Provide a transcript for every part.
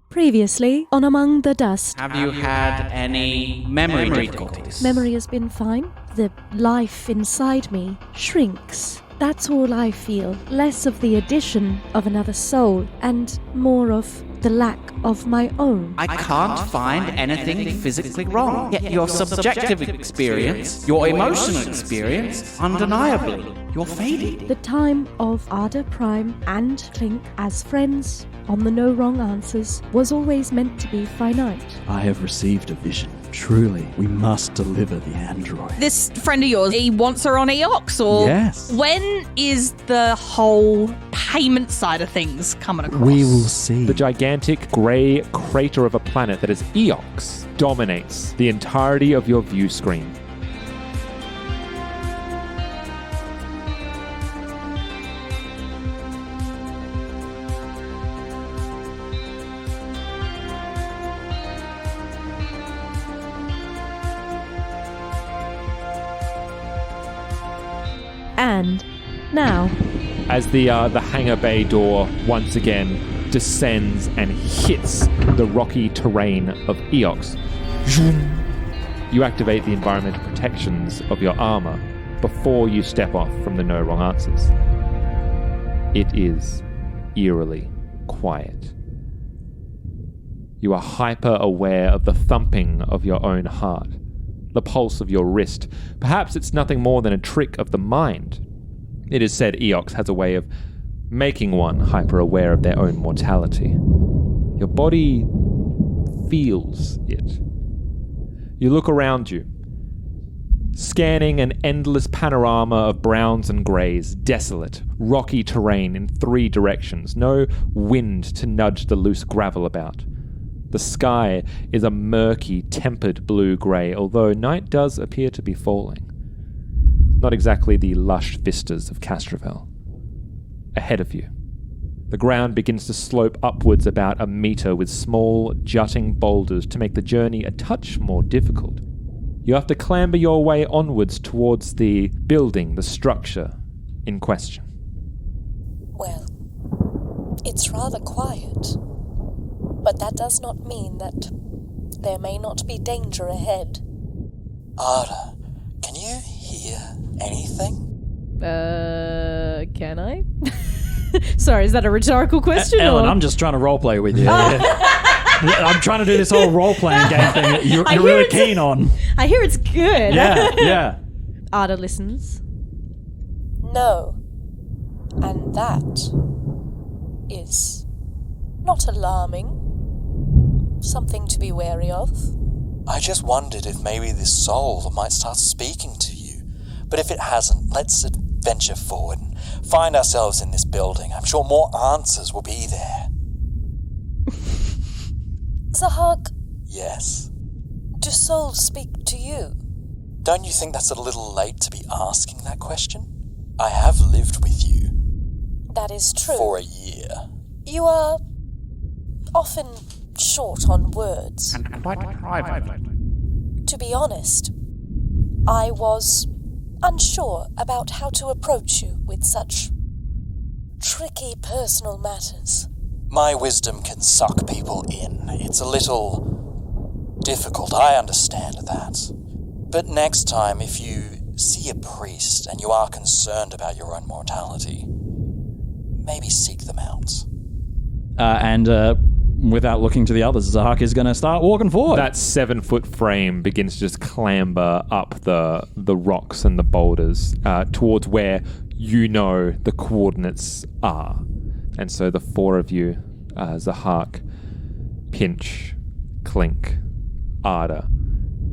Previously on Among the Dust. Have you had any memory difficulties? Memory has been fine. The life inside me shrinks. That's all I feel. Less of the addition of another soul and more of the lack of my own. I can't find anything physically wrong. Yet your subjective experience, your emotional experience, undeniably, you're fading. The time of Ada Prime and Clink as friends on the No Wrong Answers was always meant to be finite. I have received a vision. Truly, we must deliver the android. This friend of yours, he wants her on Eox, or Yes. when is the whole payment side of things coming across? We will see. The gigantic grey crater of a planet that is Eox dominates the entirety of your view screen. And now, As the hangar bay door once again descends and hits the rocky terrain of Eox, you activate the environmental protections of your armor before you step off from the No Wrong Answers. It is eerily quiet. You are hyper aware of the thumping of your own heart, the pulse of your wrist. Perhaps it's nothing more than a trick of the mind. It is said Eox has a way of making one hyper-aware of their own mortality. Your body feels it. You look around you, scanning an endless panorama of browns and greys, desolate, rocky terrain in three directions, no wind to nudge the loose gravel about. The sky is a murky, tempered blue-grey, although night does appear to be falling. Not exactly the lush vistas of Castrovel. Ahead of you, the ground begins to slope upwards about a metre with small, jutting boulders to make the journey a touch more difficult. You have to clamber your way onwards towards the building, the structure in question. Well, it's rather quiet. But that does not mean that there may not be danger ahead. Ada, can you hear anything? Can I? Sorry, is that a rhetorical question? Ellen, or? I'm just trying to roleplay with you. I'm trying to do this whole role-playing game thing that you're really keen on. I hear it's good. Yeah. Ada listens. No. And that is not alarming. Something to be wary of. I just wondered if maybe this soul might start speaking to you. But if it hasn't, let's venture forward and find ourselves in this building. I'm sure more answers will be there. Zahak, Yes. do souls speak to you? Don't you think that's a little late to be asking that question? I have lived with you That is true. for a year. You are often short on words. And quite private. To be honest, I was unsure about how to approach you with such tricky personal matters. My wisdom can suck people in. It's a little difficult, I understand that. But next time, if you see a priest and you are concerned about your own mortality, maybe seek them out. Without looking to the others, Zahak is going to start walking forward. That 7-foot frame begins to just clamber up the rocks and the boulders towards where you know the coordinates are. And so the four of you, Zahak, Pinch, Clink, Ada,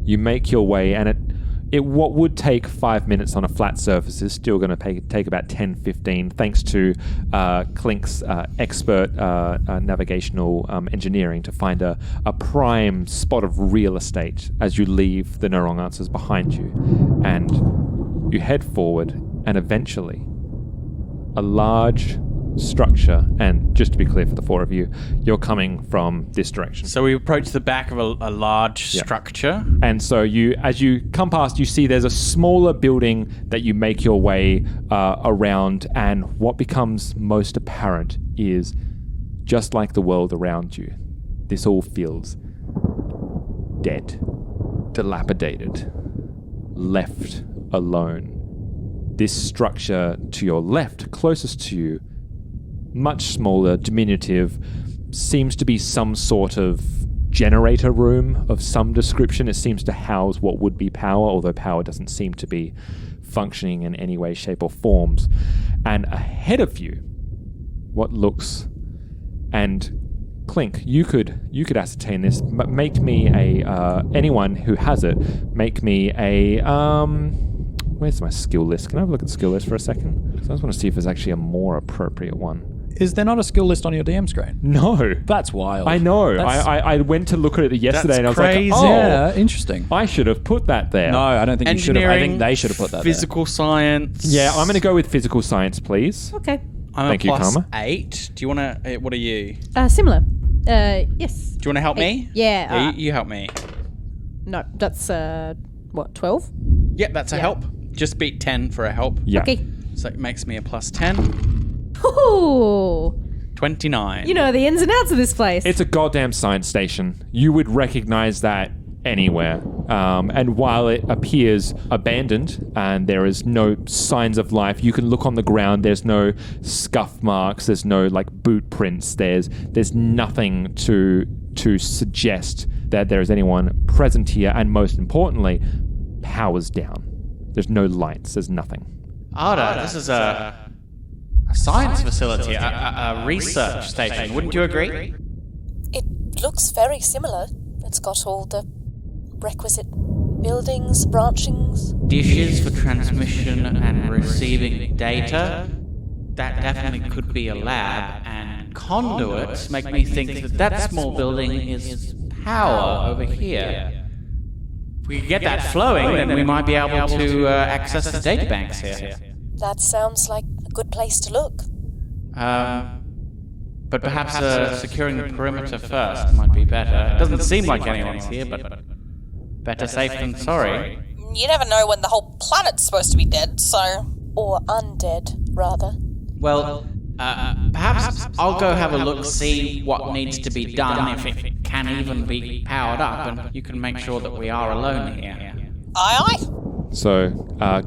you make your way, and it what would take 5 minutes on a flat surface is still going to take about 10-15, thanks to Clink's expert navigational engineering to find a prime spot of real estate as you leave the No Wrong Answers behind you. And you head forward, and eventually a large structure, and just to be clear for the four of you, you're coming from this direction. So we approach the back of a large structure. And so as you come past, you see there's a smaller building that you make your way around, and what becomes most apparent is, just like the world around you, This all feels dead, dilapidated, left alone. This structure to your left, closest to you, much smaller, diminutive, seems to be some sort of generator room of some description. It seems to house what would be power, although power doesn't seem to be functioning in any way, shape, or forms. And ahead of you, what looks, and Clink, you could ascertain this. Make me a anyone who has it. Make me a Where's my skill list? Can I have a look at the skill list for a second? So I just want to see if there's actually a more appropriate one. Is there not a skill list on your DM screen? No. That's wild. I know. I went to look at it yesterday and I was crazy. like, oh, yeah, interesting. I should have put that there. No, I don't think you should have. I think they should have put that Physical science. Yeah, I'm going to go with physical science, please. Okay. I'm Thank a you, plus Karma. 8. Do you want to... What are you? Similar. Yes. Do you want to help me? Yeah. You help me. No, that's, 12? Yep, that's a help. Just beat 10 for a help. Yeah. Okay. So it makes me a plus 10. Ooh. 29. You know the ins and outs of this place. It's a goddamn science station. You would recognize that anywhere. And while it appears abandoned and there is no signs of life, you can look on the ground. There's no scuff marks. There's no like boot prints. There's nothing to suggest that there is anyone present here. And most importantly, power's down. There's no lights. There's nothing. Arda, this is a science facility, a research station. Wouldn't you agree? It looks very similar. It's got all the requisite buildings, branchings. Dishes for transmission and receiving data. That definitely could be a lab. And conduits make me think that small building is power over here. If we could get that flowing, then we might be able to access the databanks here. That sounds like a good place to look. But perhaps securing the perimeter first might be better. It doesn't seem like anyone's here, but better safe than sorry. You never know when the whole planet's supposed to be dead, so... Or undead, rather. Well, perhaps I'll go have a look, see what needs to be done, if it can even be powered up, and you can make sure that we are alone here. Aye aye. So,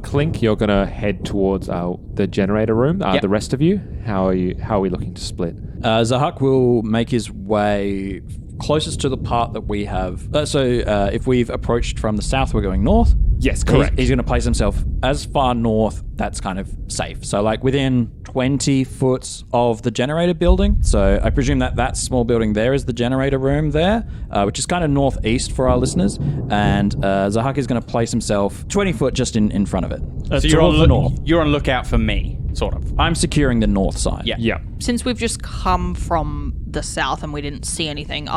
Clink, you're going to head towards the generator room. Yep. The rest of you, how are we looking to split? Zahak will make his way closest to the part that we have. If we've approached from the south, we're going north. Yes, correct. He's going to place himself as far north that's kind of safe. So like within 20 foot of the generator building. So I presume that small building there is the generator room there, which is kind of northeast for our listeners. And Zahak is going to place himself 20 foot just in front of it. So you're on lookout for me, sort of. I'm securing the north side. Yeah. Since we've just come from the south and we didn't see anything,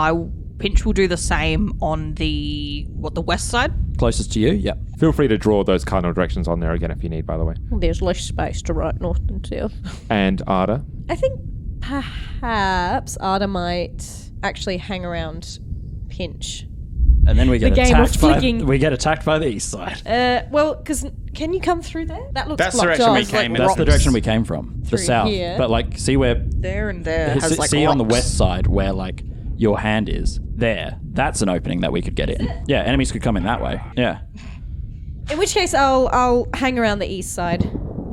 Pinch will do the same on the west side? Closest to you, yeah. Feel free to draw those cardinal directions on there again if you need, by the way. There's less space to write north and south. And Arda? I think perhaps Arda might actually hang around Pinch. And then we get The game of attacked by the east side. Well, because can you come through there? That looks That's the blocked direction we off. came in. That's the direction we came from, the Through south. here. But like, see where There and there has like see on the rocks. west side where like your hand is there. That's an opening that we could get in. Yeah, enemies could come in that way. Yeah. In which case, I'll hang around the east side,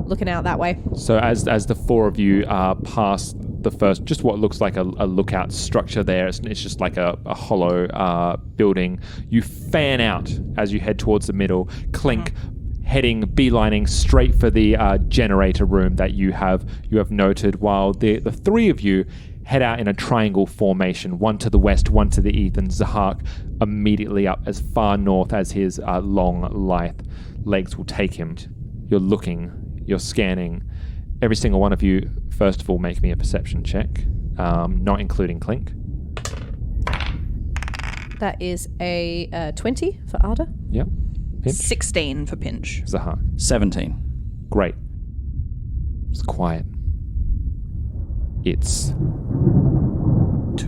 looking out that way. So as the four of you pass the first, just what looks like a lookout structure there, it's just like a hollow building. You fan out as you head towards the middle. Clink heading, beelining straight for the generator room that you have noted, while the three of you head out in a triangle formation, one to the west, one to the east, and Zahak immediately up as far north as his long, lithe legs will take him. You're looking, you're scanning. Every single one of you, first of all, make me a perception check, not including Clink. That is a 20 for Arda. Yep. Pinch. 16 for Pinch. Zahak. 17. Great. It's quiet. It's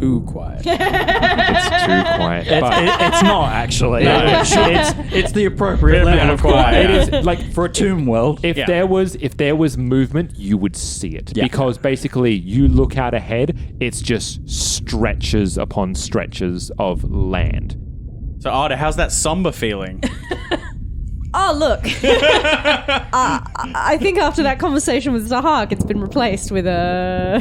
too quiet. It's too quiet. But It's not actually. No. It's the appropriate level of quiet. It is like for a tomb world. if there was movement, you would see it. Yeah. Because basically you look out ahead, it's just stretches upon stretches of land. So, Arda, how's that somber feeling? Oh, look. I think after that conversation with Zahak, it's been replaced with a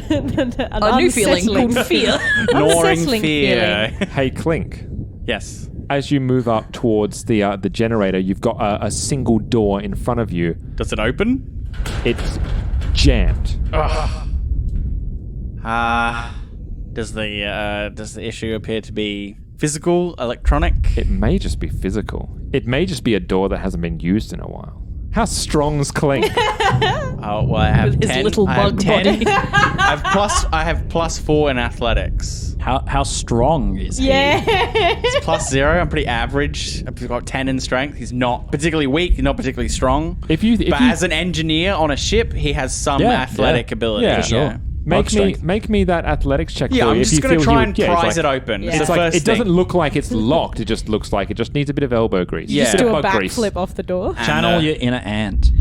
new feeling called fear. Gnawing Unsettling fear. Hey, Clink. Yes. As you move up towards the generator, you've got a single door in front of you. Does it open? It's jammed. Does the issue appear to be physical, electronic? It may just be physical. It may just be a door that hasn't been used in a while. How strong's Clink? Oh, well, I have With his 10. little I have bug 10. body. I have +4 in athletics. How strong is he? Yeah. It's +0. I'm pretty average. I've got 10 in strength. He's not particularly weak. He's not particularly strong. If you But as an engineer on a ship, he has some Yeah, athletic yeah. ability. Yeah, sure. make me that athletics check. Yeah, for I'm you just if you going to feel try you- and yeah, prise it's it like, open. Yeah. It's It's the like first it doesn't thing. look like it's locked. It just looks like it just needs a bit of elbow grease. Yeah. Just a Do bit a of bug grease. backflip off the door. Channel your inner ant.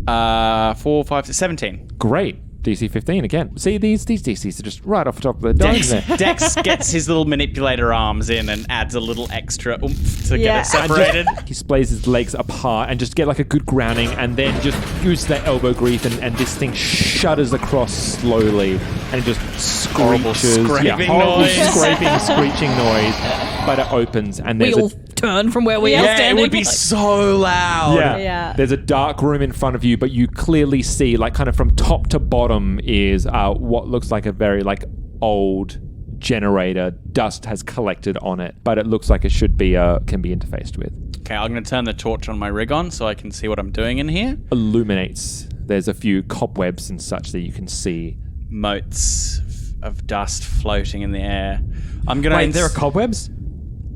4, 5, 17. Great. DC 15 again. See, these DCs are just right off the top of the dome there. Dex gets his little manipulator arms in and adds a little extra oomph to Yeah. get it separated. He splays his legs apart and just get like a good grounding and then just use that elbow grease and this thing shudders across slowly and it just Horrible screeches. scraping horrible noise. screeching noise. But it opens and We there's all turn from where we are Yeah, it standing. would be so loud. Yeah. There's a dark room in front of you, but you clearly see, like, kind of from top to bottom is what looks like a very, like, old generator. Dust has collected on it, but it looks like it should be, can be interfaced with. Okay, I'm going to turn the torch on my rig on so I can see what I'm doing in here. Illuminates. There's a few cobwebs and such that you can see. Motes of dust floating in the air. I'm going to... Wait, there are cobwebs?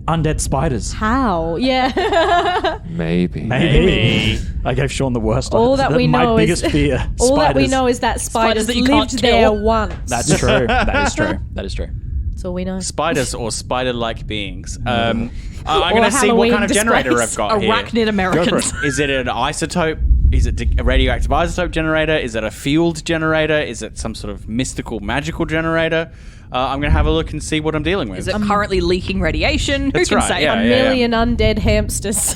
Undead spiders. How? Yeah. Maybe. Maybe. I gave Sean the worst. All that we my know biggest is fear. all that we spiders. know is that spiders that you can't lived there kill. once. That's true. That is true. That is true. That's all we know. Spiders or spider-like beings. I'm going Or to see what Halloween kind of generator displays. I've got here. Arachnid Americans. Is it an isotope? Is it a radioactive isotope generator? Is it a field generator? Is it some sort of mystical, magical generator? I'm going to have a look and see what I'm dealing with. Is it currently leaking radiation? That's Who can right, say? yeah, A million undead hamsters.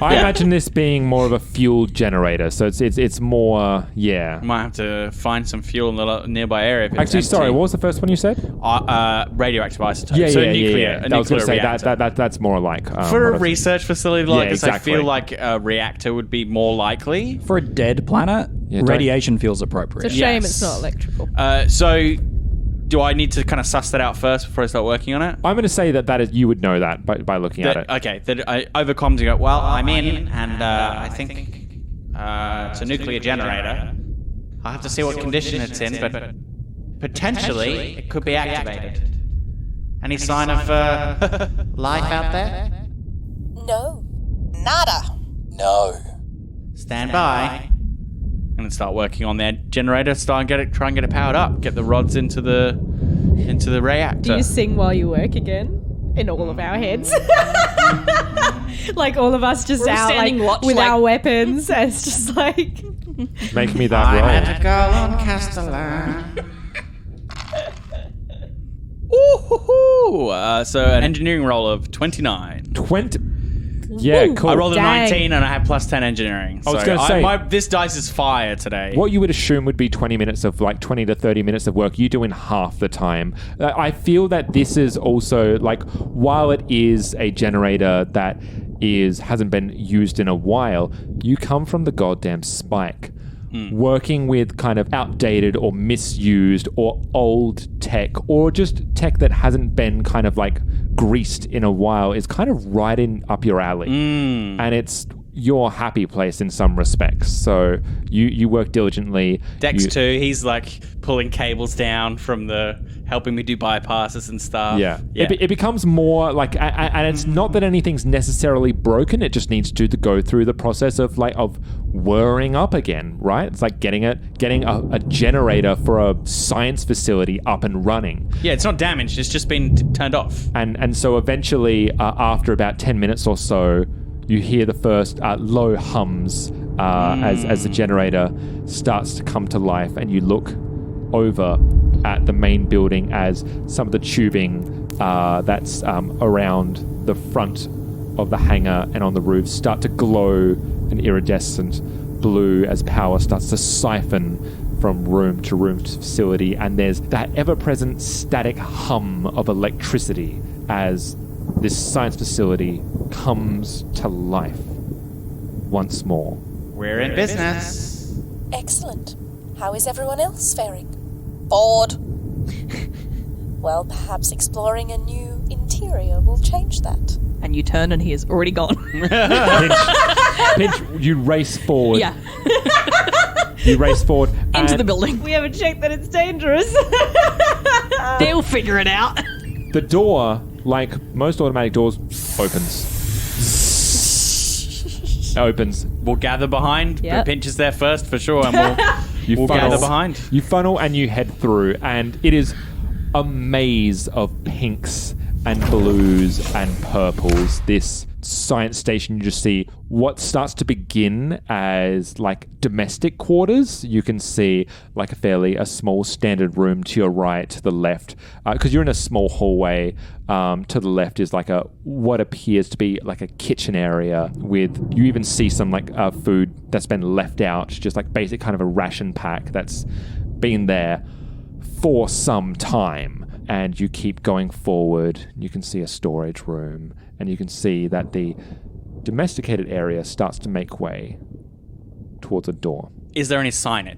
I imagine this being more of a fuel generator, so it's more, yeah. Might have to find some fuel in the nearby area. If it's Actually, sorry, empty. what was the first one you said? Radioactive isotope. So nuclear. A I was going nuclear to say reactor. that's more like For what a I was- research facility like Yeah, this, exactly. I feel like a reactor would be more likely. For a dead planet, Yeah, don't- radiation feels appropriate. It's a shame Yes. it's not electrical. So, do I need to kind of suss that out first before I start working on it? I'm going to say that is you would know that by looking at it. Okay, that I overcome to go, well, I'm in, and I think it's a nuclear generator. I'll have to see what condition it's in, but potentially it could be activated. Any sign of life out there? No. Nada. No. Stand by. I'm gonna start working on that generator. Try and get it powered up. Get the rods into the reactor. Do you sing while you work again? In all of our heads. Like all of us just We're out standing like, watch, with like- our weapons. And it's just like Make me that roll. a girl on Castellan. Ooh, so an engineering roll of 29. 20. Yeah, Ooh. cool. I rolled a Dang. 19 and I have plus 10 engineering. I was So gonna say- this dice is fire today. What you would assume would be 20 minutes of like 20 to 30 minutes of work, you do in half the time. I feel that this is also like, while it is a generator that hasn't been used in a while, you come from the goddamn Spike. Working with kind of outdated or misused or old tech or just tech that hasn't been kind of like greased in a while is kind of right in up your alley. And your happy place in some respects. So you work diligently. Dex You- too. He's like pulling cables down from helping me do bypasses and stuff. Yeah. It becomes more like, and it's not that anything's necessarily broken. It just needs to go through the process of whirring up again, right? It's like getting a generator for a science facility up and running. Yeah, it's not damaged. It's just been turned off. And so eventually, after about 10 minutes or so, you hear the first low hums as the generator starts to come to life, and you look over at the main building as some of the tubing that's around the front of the hangar and on the roof start to glow an iridescent blue as power starts to siphon from room to facility, and there's that ever-present static hum of electricity as this science facility comes to life once more. We're in business. Excellent. How is everyone else faring? Bored. Well, perhaps exploring a new interior will change that. And you turn and he is already gone. Pinch, you race forward. Yeah. You race forward Into and the building. We haven't checked that it's dangerous. They'll figure it out. the door, like most automatic doors, opens. Opens. We'll gather behind. Yep. Pinch is there first for sure, and we'll funnel- gather behind. You funnel and you head through, and it is a maze of pinks and blues and purples. This science station, you just see what starts to begin as like domestic quarters. You can see like a small standard room to your right, to the left, because you're in a small hallway. To the left is like what appears to be like a kitchen area with, you even see some like food that's been left out, just like basic kind of a ration pack that's been there for some time. And you keep going forward. You can see a storage room, and you can see that the domesticated area starts to make way towards a door. Is there any signage?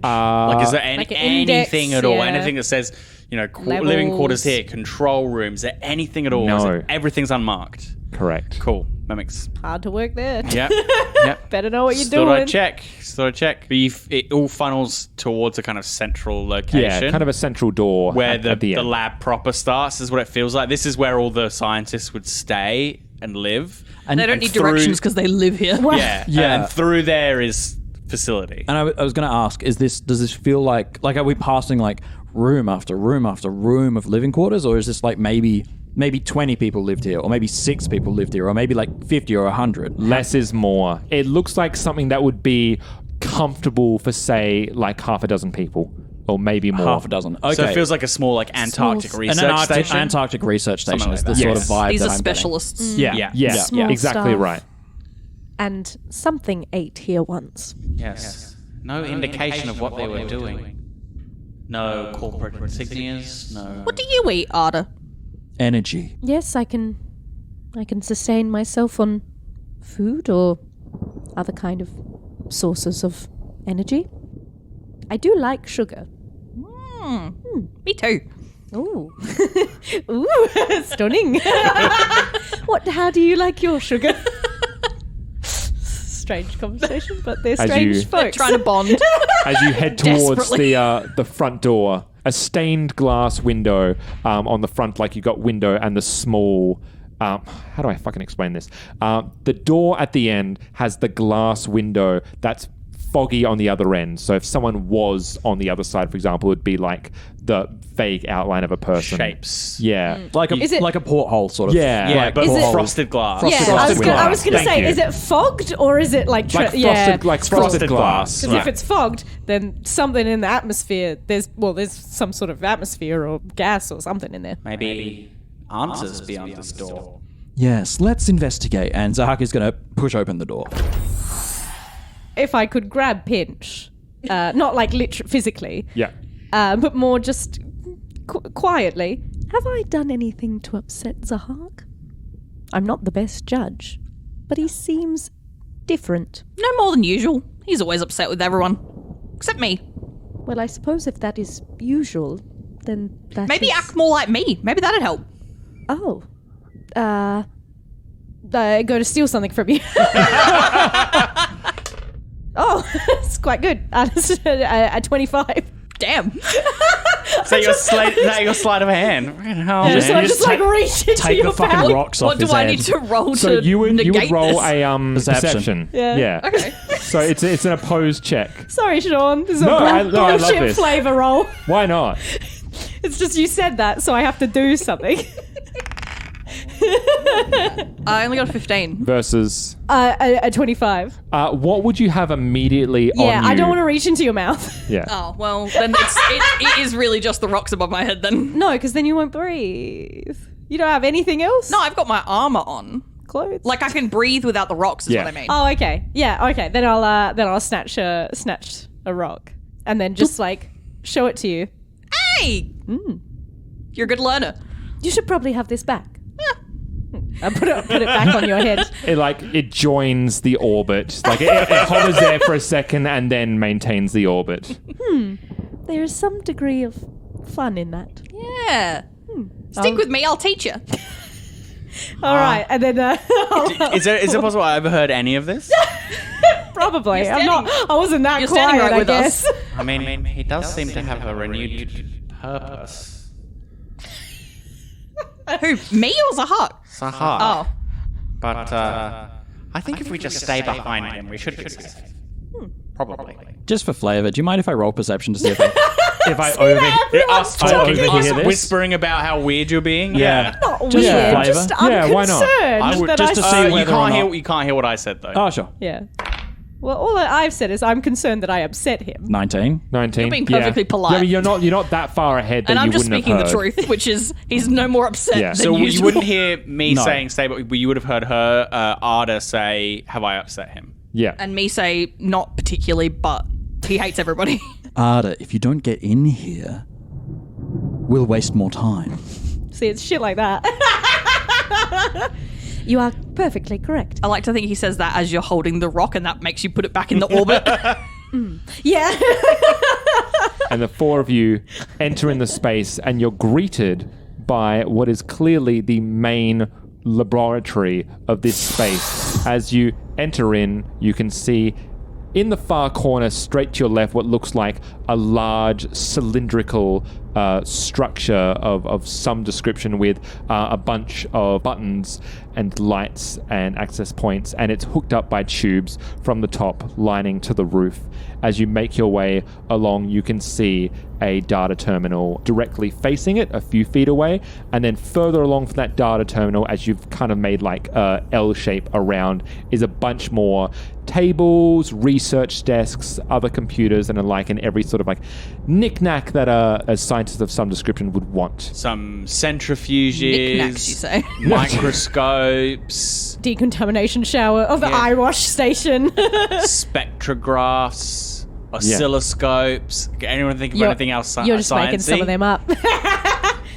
Is there Like an index, anything at all? yeah. Anything that says, living Levels. quarters here, control rooms? Is there anything at all? No. Is it- everything's unmarked. Correct. Cool. That makes. Hard to work there. Yep. Yep. Better know what you're Just thought I'd doing. check. But it all funnels towards a kind of central location. Yeah, kind of a central door where at the the end. lab proper starts, is what it feels like. This is where all the scientists would stay and live. And They don't and need through- directions because they live here. Yeah. Yeah. And through there is facility. And I was going to ask, does this feel like are we passing like room after room after room of living quarters, or is this like maybe 20 people lived here, or maybe 6 people lived here, or maybe like 50 or 100? Less is more. It looks like something that would be comfortable for, say, like half a dozen people, or maybe more. Half a dozen. Okay. So it feels like a small Antarctic an research station. Antarctic research station Something is like the that. sort of Yes. vibe These that are I'm specialists. Yeah. Small Exactly staff. right. And something ate here once. Yes. No indication of what they were doing. No corporate insignias. No. What do you eat, Arda? Energy. Yes, I can sustain myself on food or other kind of sources of energy. I do like sugar. Me too. Ooh. Ooh, stunning. How do you like your sugar? Strange conversation, but they're As strange you- folks. Trying to bond. As you head towards Desperately. the front door, a stained glass window on the front, like you got window and the small. How do I fucking explain this? The door at the end has the glass window that's foggy on the other end. So if someone was on the other side, for example, it would be like the vague outline of a person. Shapes. Yeah. Like Is it- a porthole sort of. Yeah. Yeah, Like but Is it- frosted glass. yeah, Frosted I glass. was going to Thank say, you. is it fogged or is it like Like yeah? frosted glass. Because if it's fogged, then something in the atmosphere, there's some sort of atmosphere or gas or something in there. Maybe answers beyond this door. Yes, let's investigate. And Zahak is going to push open the door. If I could grab Pinch, not like physically, Yeah. but more just quietly. Have I done anything to upset Zahak? I'm not the best judge, but he seems different. No more than usual. He's always upset with everyone. Except me. Well, I suppose if that is usual, then that Maybe is- act more like me. Maybe that'd help. Oh. Go to steal something from you. Oh, it's quite good. At 25. Damn. Is that your sleight of hand? Oh, Yeah, man. so I just like reach into Take your the fucking bag. rocks off What do his I head. need to roll So to you would negate roll this? a Perception. Yeah. Okay. So it's an opposed check. Sorry, Sean. This is No, I a love bullshit this. flavor roll. Why not? It's just you said that, so I have to do something. I only got a 15. Versus At 25. what would you have immediately on you? Yeah, I don't want to reach into your mouth. Yeah. Oh, well, then it is really just the rocks above my head then. No, because then you won't breathe. You don't have anything else? No, I've got my armor on. Clothes? Like, I can breathe without the rocks is Yeah. what I mean. Oh, okay. Yeah, okay. Then I'll snatch a rock and then just like show it to you. Hey! You're a good learner. You should probably have this back. I put it back on your head. It joins the orbit. Like it hovers there for a second and then maintains the orbit. There is some degree of fun in that. Yeah. Stick with me, I'll teach you. All right, and then Is it possible I overheard any of this? probably You're I'm not. I wasn't that you're standing quiet. right I with us. guess. I mean, he does seem to have a renewed purpose. Who, me or Zahak? Sahar. Oh. But I think if we just stay behind him, we should be safe. Probably. Just for flavor, do you mind if I roll perception to see if I... Us whispering about how weird you're being. Yeah. Not Just for weird. flavor. Just I'm Yeah, why not? concerned I would- that just to I see You whether or can't not- hear. You can't hear what I said though. Oh, sure. Yeah. Well, all that I've said is I'm concerned that I upset him. 19. 19. You're being perfectly polite. Yeah, but you're not that far ahead that And I'm you just wouldn't speaking have the heard. truth, which is he's no more upset Yeah. than So you usual. wouldn't hear me No. saying stay, but you would have heard her, Arda, say, "Have I upset him?" Yeah. And me say, not particularly, but he hates everybody. Arda, if you don't get in here, we'll waste more time. See, it's shit like that. You are perfectly correct. I like to think he says that as you're holding the rock and that makes you put it back in the orbit. Yeah. And the four of you enter in the space and you're greeted by what is clearly the main laboratory of this space. As you enter in, you can see in the far corner, straight to your left, what looks like a large cylindrical structure of some description with a bunch of buttons and lights and access points, and it's hooked up by tubes from the top lining to the roof. As you make your way along, you can see a data terminal directly facing it a few feet away, and then further along from that data terminal, as you've kind of made like a L shape around, is a bunch more tables, research desks, other computers, and the like, and every sort of like knick-knack that a scientist of some description would want. Some centrifuges, Knickknacks, you say. microscopes, Decontamination shower of the eye wash station. spectrographs, oscilloscopes. Anyone think of You're- anything else? You're just making some of them up.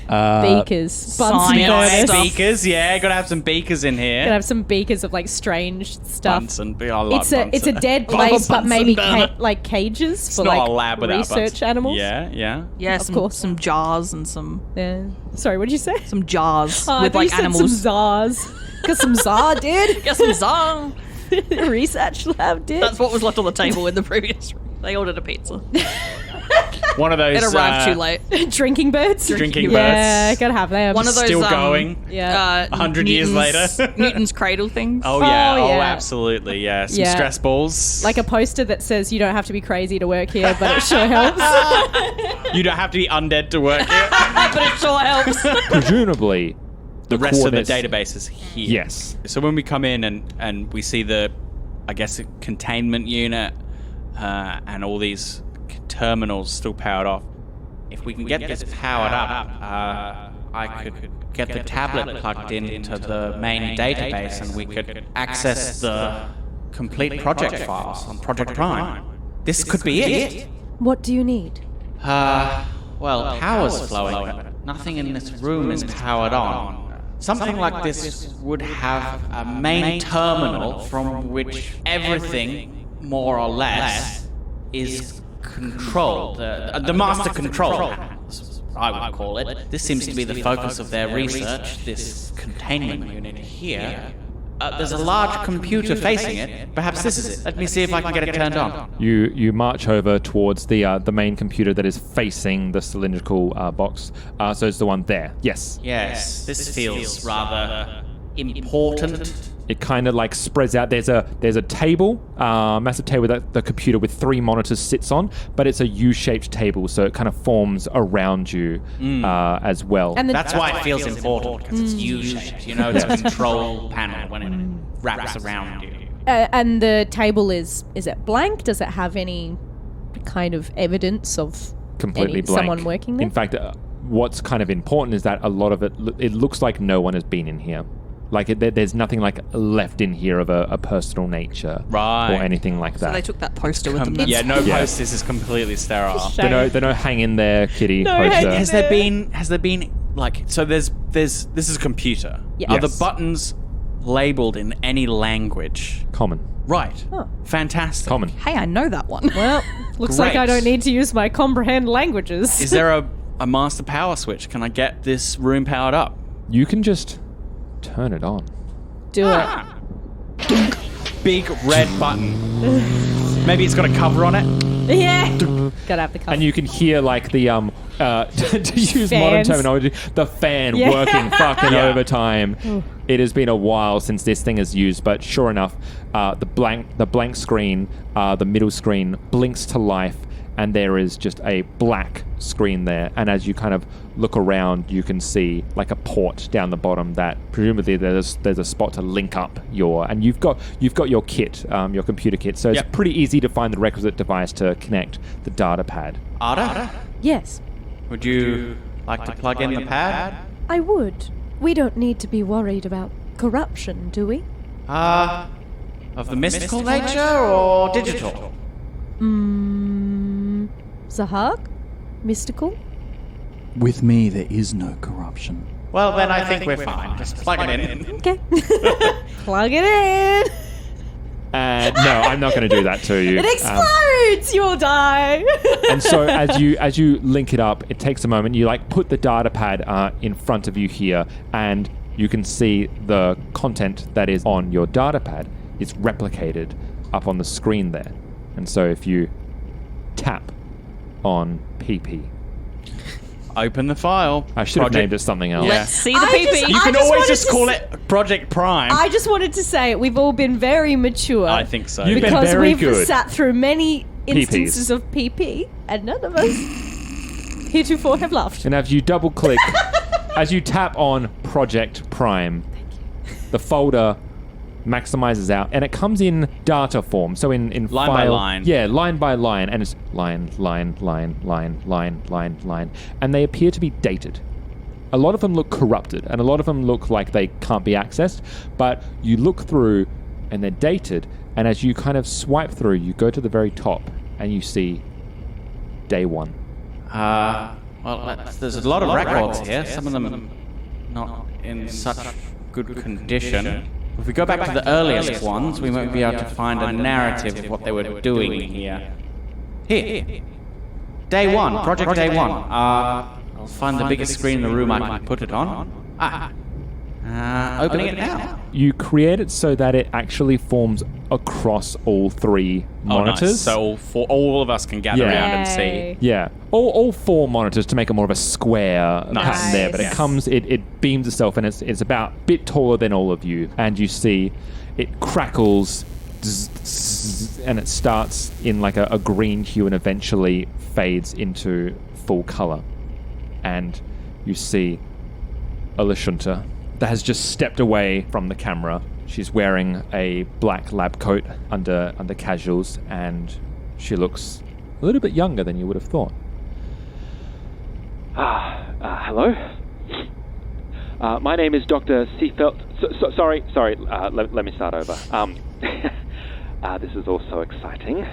Beakers, Bunsen Science. burners. Beakers, yeah, gotta have some beakers in here. Gonna have some beakers of like strange stuff. Bunsen, I love It's a Bunsen. dead I love place, but Bunsen maybe burner. like cages It's for not like a lab without research Bunsen. animals. Yeah, yeah. Yeah, Of course. some jars and some Yeah. Sorry, what did you say? some jars Oh, I with thought you like said animals. Some czars. Got some czar, dude. Get some zar. Research lab, dude. That's what was left on the table in the previous room. They ordered a pizza. One of those. It arrived too late. Drinking birds. Drinking Yeah, birds. gotta have them. One of those Still going. Yeah. 100 years later. Newton's cradle things. Oh yeah, Oh, oh, yeah. absolutely, yeah. Some Yeah. stress balls. Like a poster that says you don't have to be crazy to work here, but it sure helps. You don't have to be undead to work here. But it sure helps. Presumably, The rest of the coordinates- database is here. Yes. So when we come in and we see the, I guess, a containment unit and all these terminals still powered off, if we can get this powered up, I could get the tablet plugged into the main database and we could access the complete project files on Project Prime. This could be it. What do you need? Well, power's flowing, but nothing in this room is powered on. Something like this would have a main terminal from which everything, more or less, is controlled. The master control panels, I would call it. This seems to be the focus of their research, this containment unit here. There's a large computer facing it. Perhaps this is it. Let me see if I can get it turned on. You march over towards the main computer that is facing the cylindrical box. So it's the one there. Yes. Yes, this feels rather important. It kind of like spreads out. There's a table, massive table that the computer with 3 monitors sits on, but it's a U-shaped table, so it kind of forms around you as well. And That's why it feels important, because it's U-shaped. You know, it's a control panel when it wraps around you. and the table is it blank? Does it have any kind of evidence of Completely blank. someone working there? In fact, what's kind of important is that a lot of it looks like no one has been in here. Like there's nothing like left in here of a personal nature, Right. or anything like So that. they took that poster with them. Yeah, no Yeah. post. This is completely sterile. The no hang in there, kitty No poster. hang in Has there been like so? There's this is a computer. Yeah. Are the Yes. buttons labeled in any language? Common. Right. Huh. Fantastic. Common. Hey, I know that one. Well, looks like I Great. don't need to use my comprehend languages. Is there a master power switch? Can I get this room powered up? You can just turn it on. Do it. Big red button. Maybe it's got a cover on it. Yeah. Gotta have the cover. And you can hear like the to use modern Fans. terminology, the fan Yeah. working fucking Yeah. overtime. It has been a while since this thing is used, but sure enough, the blank screen, the middle screen blinks to life, and there is just a black screen there. And as you kind of look around, you can see like a port down the bottom that presumably there's a spot to link up and you've got your kit, your computer kit. So it's Yep. pretty easy to find the requisite device to connect the data pad. Ada, Yes, would you like to plug in the pad? I would. We don't need to be worried about corruption, do we? Of the mystical nature or digital? Zahag? Mystical? With me, there is no corruption. Well, then I think we're fine. Just plug it in. Okay. plug it in. No, I'm not going to do that to you. It explodes. You'll die. And so as you link it up, it takes a moment. You like put the data pad in front of you here, and you can see the content that is on your data pad is replicated up on the screen there. And so if you tap on PP, Open the file. I should have named it something else. Yeah. Let's see the I PP. just- You can just always wanted just to call s- it Project Prime. I just wanted to say we've all been very mature. I think so. You've been because very we've good. sat through many PPs. instances of PP, and none of us heretofore have laughed. And as you double click, as you tap on Project Prime, the folder maximizes out, and it comes in data form. So in Line by file, line. yeah, line by line, and it's line, and they appear to be dated. A lot of them look corrupted, and a lot of them look like they can't be accessed. But you look through, and they're dated. And as you kind of swipe through, you go to the very top, and you see day 1. There's a lot of records here. Some of them not in such good condition. If we go back to the earliest ones, we might be able to find a narrative of what they were doing here. Here. Day 1. Project Day 1. I'll find the biggest screen in the room I can put it on. Opening it now. You create it so that it actually forms across all 3 monitors. Nice. So all of us can gather Yeah. around and Yay. see. Yeah, all 4 monitors to make it more of a square Nice. pattern there. But it Nice. comes, it beams itself, and it's about a bit taller than all of you. And you see it crackles, zzz, zzz, and it starts in like a green hue and eventually fades into full color. And you see Alishunta that has just stepped away from the camera. She's wearing a black lab coat under casuals, and she looks a little bit younger than you would have thought. Hello. My name is Dr. Seafelt. Sorry. Let me start over. This is also exciting.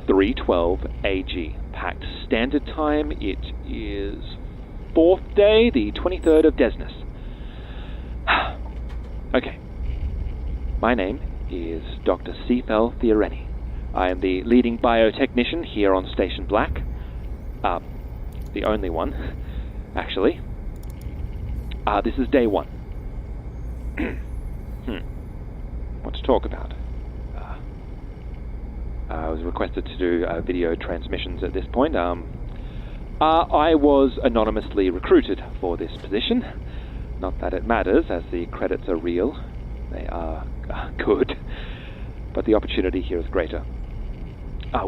3:12 AG. Packed standard time. It is 4th day, the 23rd of Desnus. Okay. My name is Dr. Seafel Theoreni. I am the leading biotechnician here on Station Black. The only one, actually. This is day 1. What to talk about? I was requested to do video transmissions at this point. I was anonymously recruited for this position. Not that it matters, as the credits are real. They are good. But the opportunity here is greater.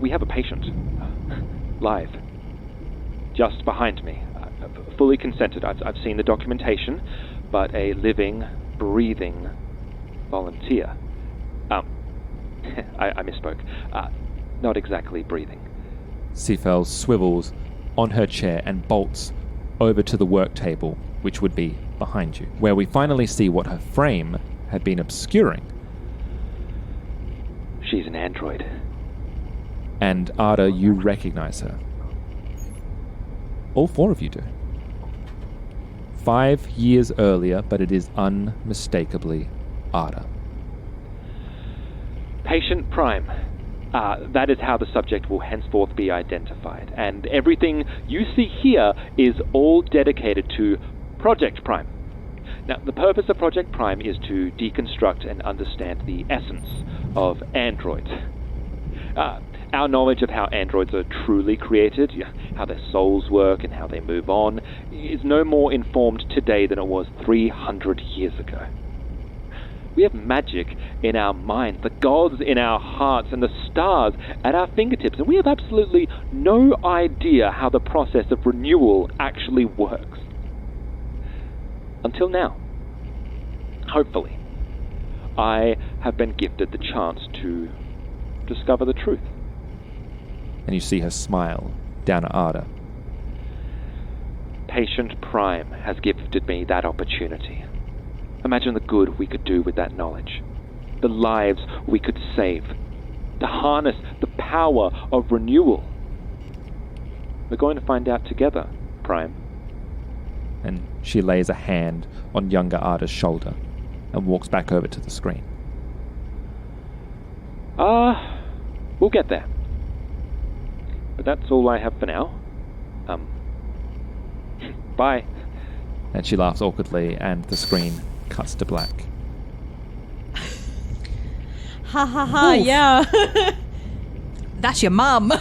We have a patient. Live. Just behind me. Fully consented. I've seen the documentation, but a living, breathing volunteer. I misspoke. Not exactly breathing. Seafell swivels on her chair and bolts over to the work table, which would be behind you, where we finally see what her frame had been obscuring. She's an android. And Ada, you recognize her. All four of you do. 5 years earlier, but it is unmistakably Ada. Patient Prime. That is how the subject will henceforth be identified. And everything you see here is all dedicated to Project Prime. Now, the purpose of Project Prime is to deconstruct and understand the essence of androids. Our knowledge of how androids are truly created, how their souls work and how they move on, is no more informed today than it was 300 years ago. We have magic in our minds, the gods in our hearts, and the stars at our fingertips, and we have absolutely no idea how the process of renewal actually works. Until now. Hopefully, I have been gifted the chance to discover the truth. And you see her smile down at Ada. Patient Prime has gifted me that opportunity. Imagine the good we could do with that knowledge. The lives we could save. To harness the power of renewal. We're going to find out together, Prime. And she lays a hand on younger Ada's shoulder and walks back over to the screen. We'll get there. But that's all I have for now. Bye. And she laughs awkwardly, and the screen cuts to black. Ha ha ha, yeah. That's your mum.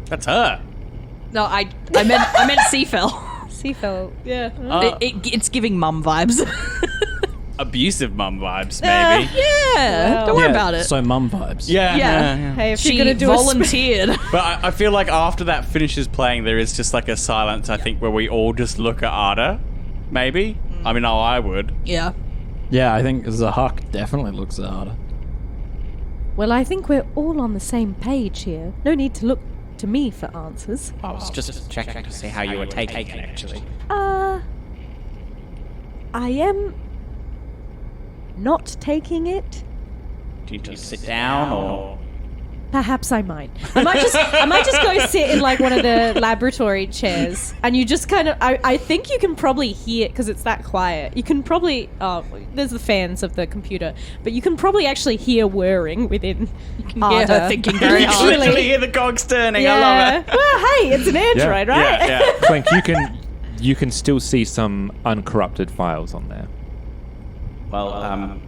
That's her. No, I meant Seafell. Seafell, yeah. It's giving mum vibes. Abusive mum vibes, maybe. Yeah, don't worry about it. So mum vibes. Yeah. Hey, if She you're gonna do volunteered. But I feel like after that finishes playing, there is just like a silence, I think, where we all just look at Ada. Maybe. I mean, I would. Yeah. Yeah, I think Zahak definitely looks at Ada. Well, I think we're all on the same page here. No need to look to me for answers. I was just checking to see how you were taking it, actually. I am not taking it. Do you just sit down, or...? Perhaps I might. I might just go sit in like one of the laboratory chairs, and you just kind of. I think you can probably hear because it's that quiet. You can probably. Oh, there's the fans of the computer, but you can probably actually hear whirring within. You can hear her thinking very hard. Literally hear the cogs turning. Yeah. I love it. Well, hey, it's an android, right? Yeah. Clank, you can still see some uncorrupted files on there. Well,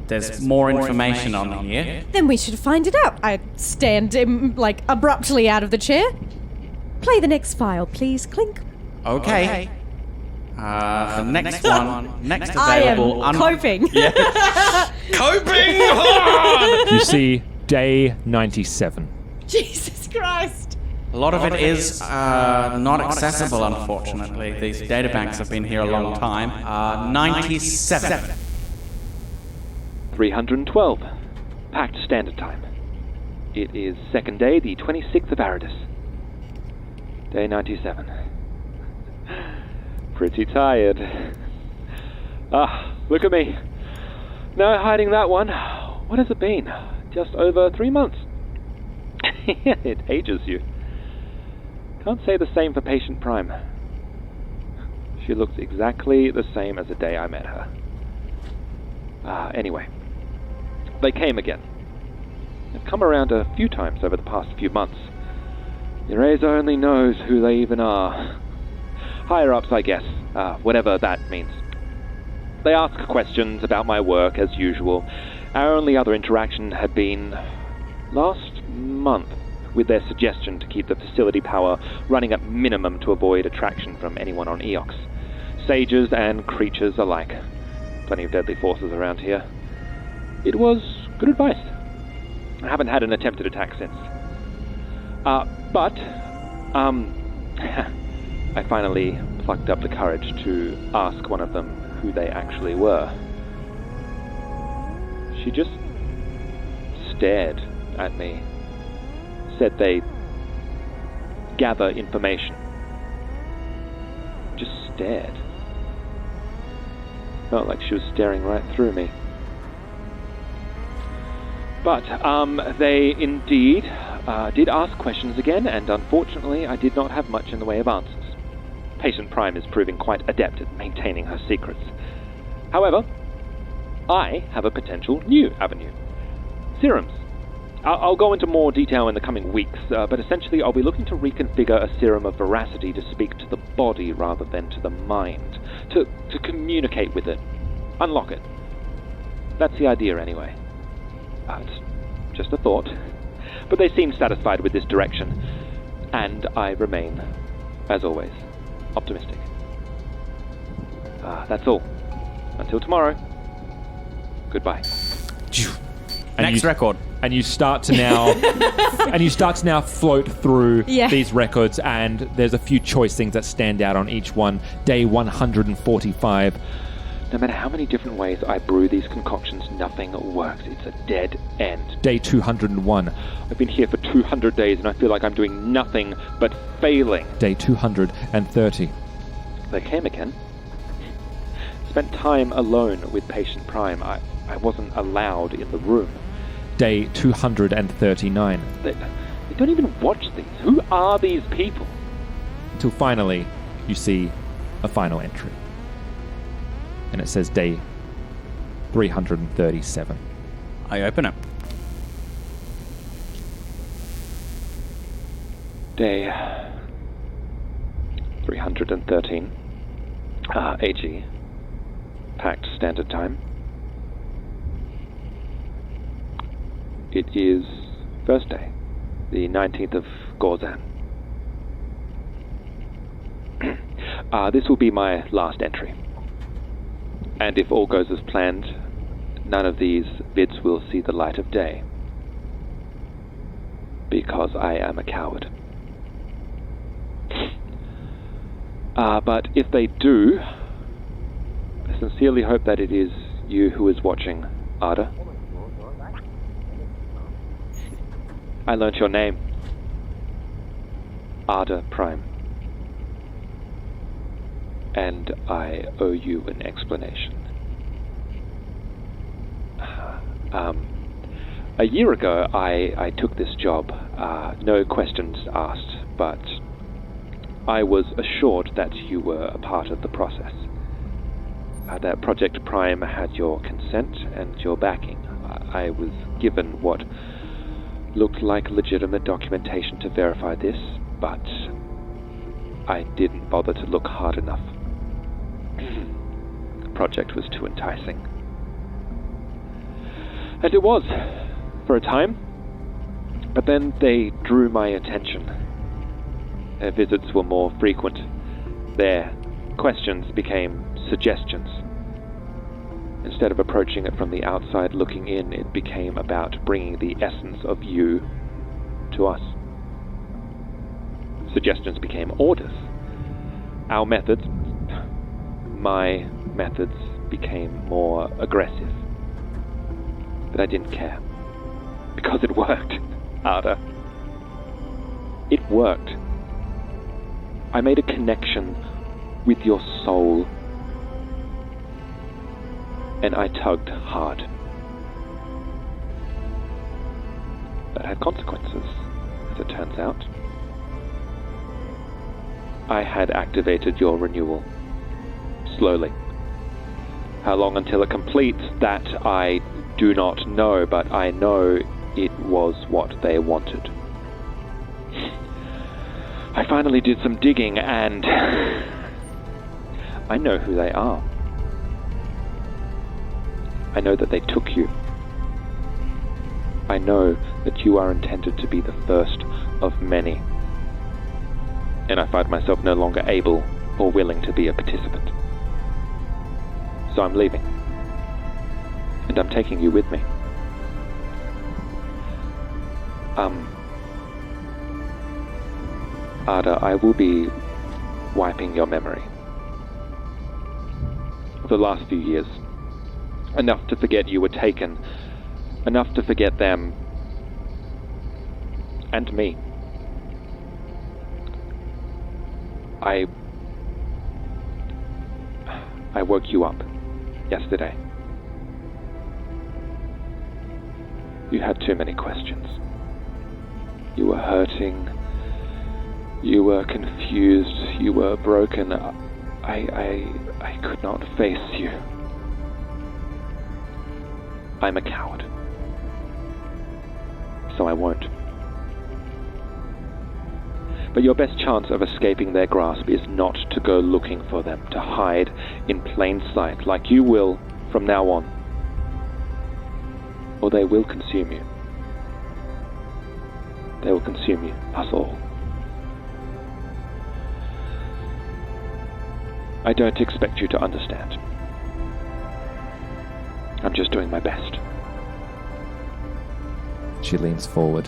there's more information on here. Then we should find it out. I stand like abruptly out of the chair. Play the next file, please, Clink. Okay. The next one, next I available. am coping. Coping hard! You see day 97. Jesus Christ. A lot of it is not accessible, unfortunately. These databanks have been here a long time. 97. 312. Packed standard time. It is second day, the 26th of Aridus. Day 97. Pretty tired. Look at me. No hiding that one. What has it been? Just over 3 months. It ages you. Can't say the same for Patient Prime. She looks exactly the same as the day I met her. Anyway. They came again. They've come around a few times over the past few months. Eraser only knows who they even are. higher-ups, I guess, whatever that means. They ask questions about my work, as usual. Our only other interaction had been last month, with their suggestion to keep the facility power running at minimum to avoid attraction from anyone on Eox. Sages and creatures alike. Plenty of deadly forces around here. It was good advice. I haven't had an attempted attack since. But I finally plucked up the courage to ask one of them who they actually were. She just stared at me. Said they gather information. Just stared. Felt like she was staring right through me. But they indeed did ask questions again, and unfortunately I did not have much in the way of answers. Patient Prime is proving quite adept at maintaining her secrets. However, I have a potential new avenue. Serums. I'll go into more detail in the coming weeks, but essentially I'll be looking to reconfigure a serum of veracity to speak to the body rather than to the mind. To communicate with it. Unlock it. That's the idea anyway. It's just a thought. But they seem satisfied with this direction, and I remain, as always, optimistic. That's all. Until tomorrow. Goodbye. Next record. And you start to now float through these records, and there's a few choice things that stand out on each one. Day 145. No matter how many different ways I brew these concoctions, nothing works. It's a dead end. Day 201. I've been here for 200 days and I feel like I'm doing nothing but failing. Day 230. They came again. Spent time alone with Patient Prime. I wasn't allowed in the room. Day 239. They don't even watch these. Who are these people? Until finally, you see a final entry. And it says day 337. I open it. Day 313. AG. Packed standard time. It is Thursday, the 19th of Gorzan. This will be my last entry. And if all goes as planned, none of these vids will see the light of day. Because I am a coward. But if they do, I sincerely hope that it is you who is watching, Ada. I learnt your name. Ada Prime. And I owe you an explanation. A year ago, I took this job. No questions asked, but I was assured that you were a part of the process. That Project Prime had your consent and your backing. I was given what looked like legitimate documentation to verify this, but I didn't bother to look hard enough. The project was too enticing. And it was, for a time. But then they drew my attention. Their visits were more frequent. Their questions became suggestions. Instead of approaching it from the outside looking in, it became about bringing the essence of you to us. Suggestions became orders. Our methods, my methods, became more aggressive. But I didn't care. Because it worked, Ada. It worked. I made a connection with your soul. And I tugged hard. That had consequences, as it turns out. I had activated your renewal. Slowly. How long until it completes, that I do not know, but I know it was what they wanted. I finally did some digging and I know who they are. I know that they took you. I know that you are intended to be the first of many. And I find myself no longer able or willing to be a participant. So I'm leaving. And I'm taking you with me. Ada, I will be wiping your memory. The last few years. Enough to forget you were taken. Enough to forget them. And me. I woke you up yesterday. You had too many questions. You were hurting. You were confused. You were broken. I could not face you. I'm a coward. So I won't. But your best chance of escaping their grasp is not to go looking for them, to hide in plain sight, like you will from now on. Or they will consume you. They will consume you, us all. I don't expect you to understand. I'm just doing my best. She leans forward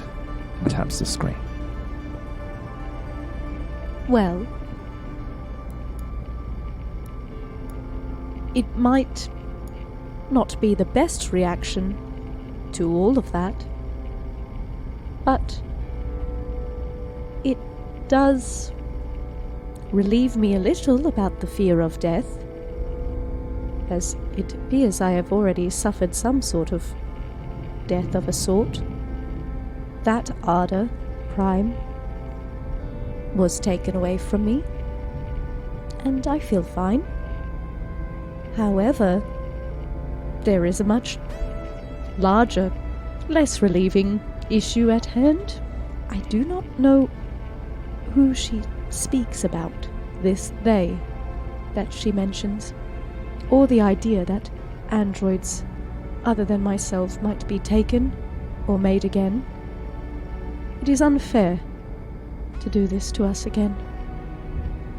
and taps the screen. Well, it might not be the best reaction to all of that, but it does relieve me a little about the fear of death, as it appears I have already suffered some sort of death of a sort. That Ada Prime was taken away from me, and I feel fine. However, there is a much larger, less relieving issue at hand. I do not know who she speaks about, this they that she mentions, or the idea that androids other than myself might be taken or made again. It is unfair to do this to us again.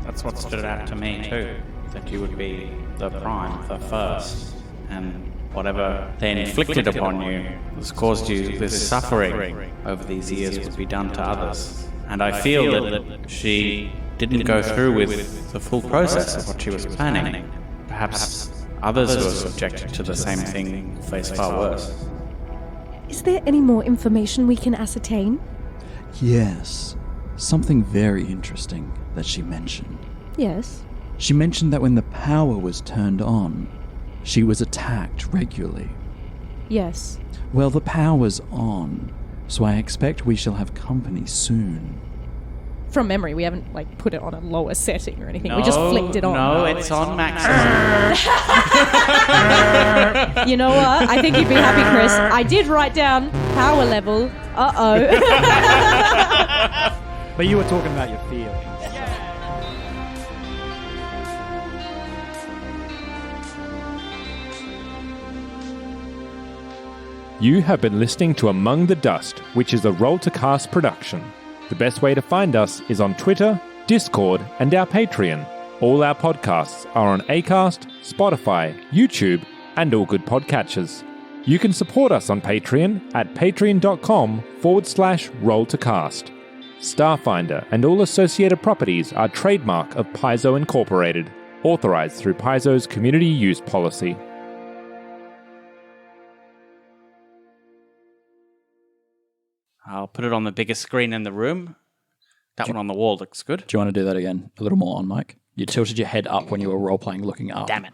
That's what stood out to me too, that you would be the prime, the first, and whatever they inflicted upon you has caused you this suffering over these years would be done to others. And I feel that she didn't go through with the full process of what she was planning. Perhaps others who are subjected to the same thing face far worse. Is there any more information we can ascertain? Yes. Something very interesting that she mentioned. Yes. She mentioned that when the power was turned on, she was attacked regularly. Yes. Well, the power's on, so I expect we shall have company soon. From memory, we haven't put it on a lower setting or anything. We just flicked it on. No, it's on maximum. You know what? I think you'd be happy, Chris. I did write down power level. Uh-oh. But you were talking about your feelings. You have been listening to Among the Dust, which is a Roll to Cast production. The best way to find us is on Twitter, Discord, and our Patreon. All our podcasts are on Acast, Spotify, YouTube, and all good podcatchers. You can support us on Patreon at patreon.com/roll-to-cast. Starfinder and all associated properties are trademark of Paizo Incorporated, authorized through Paizo's community use policy. I'll put it on the biggest screen in the room. That one on the wall looks good. Do you want to do that again? A little more on, Mike? You tilted your head up when you were role-playing looking up. Damn it.